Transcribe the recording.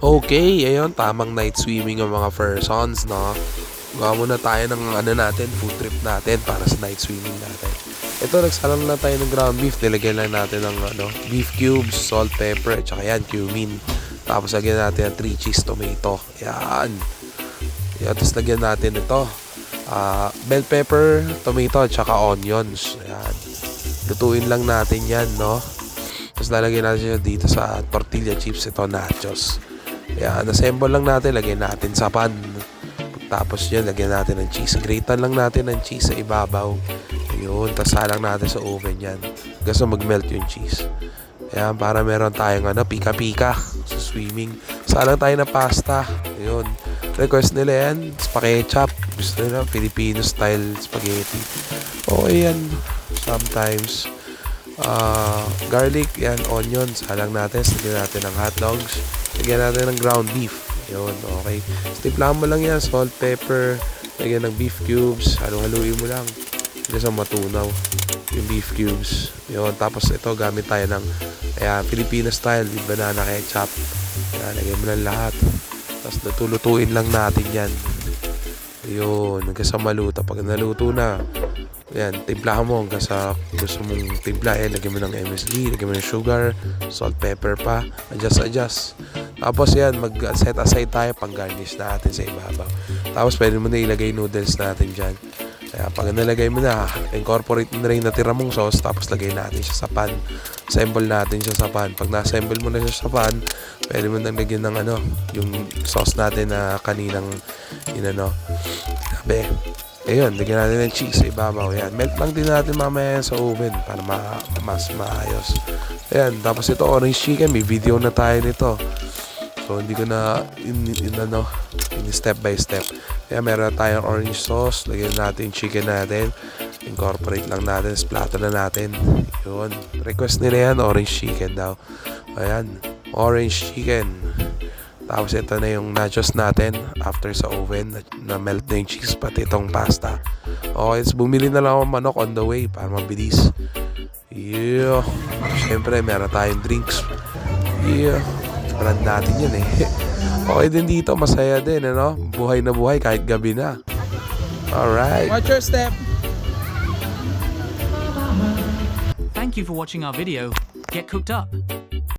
Okay, ayun, tamang night swimming ng mga persons, no? Gawa muna tayo ng natin, food trip natin para sa night swimming natin. Ito, nagsalang na tayo ng ground beef. Nilagyan lang natin ng beef cubes, salt, pepper, at saka yan, cumin. Tapos lagyan natin ng 3 cheese tomato. Yan. Yan, tapos lagyan natin ito. Bell pepper, tomato, at saka onions. Yan. Lutuin lang natin yan, no? Tapos lalagyan natin siya dito sa tortilla chips, ito, nachos. Yan, assemble lang natin, lagyan natin sa pan. Tapos yun, lagyan natin ng cheese. Gratean lang natin ng cheese sa ibabaw. Ayun, tapos salang natin sa oven yan. Gusto mag-melt yung cheese. Ayan, para meron tayong pika-pika sa swimming. Salang tayo ng pasta. Ayun. Request nila yan, spaghetti chop. Gusto nila, Filipino style spaghetti. Okay yan. Sometimes. Garlic, yan, onions. Salang natin. Lagyan natin ng hot dogs. Lagyan natin ng ground beef. Ayun, okay. Timplahan mo lang yan, salt, pepper, lagyan ng beef cubes, halu-haluin mo lang. Hindi sa matunaw yung beef cubes. Ayun, tapos ito, gamit tayo ng Filipino style, with banana ketchup. Ayan, lagyan mo lang lahat. Tapos natulutuin lang natin yan. Ayun, hanggang sa maluto. Pag naluto na, ayan, timplahan mo hanggang sa gusto mong timpla. Ayan, lagyan mo ng MSG, lagyan mo ng sugar, salt, pepper pa, adjust. Tapos yan, mag-set aside tayo pang garnish natin sa ibabaw. Tapos pwede mo na ilagay noodles natin dyan. Kaya pag nalagay mo na, incorporate mo na rin natira mong sauce. Tapos lagay natin siya sa pan. Assemble natin siya sa pan. Pag na-assemble mo na siya sa pan, pwede mo na lagyan ng yung sauce natin na kaninang sabi. Ayun, lagyan natin ng cheese sa ibabaw. Yan. Melt lang din natin mamaya sa oven para mas maayos. Ayan, tapos ito orange chicken. May video na tayo nito. So, hindi ko na in step by step. Kaya meron tayong orange sauce. Lagyan natin chicken natin. Incorporate lang natin. Splatter na natin. Yun. Request nila yan, orange chicken daw. Ayan. Orange chicken. Tapos ito na yung nachos natin after sa oven. Na melt na yung cheese pati itong pasta. Okay, bumili na lang ako manok on the way para mabilis. Yeah. Siyempre, meron tayong drinks. Yeah. Brand natin yun eh. Okay din dito, masaya din, buhay na buhay kahit gabi na. Alright. Watch your step. Thank you for watching our video. Get cooked up.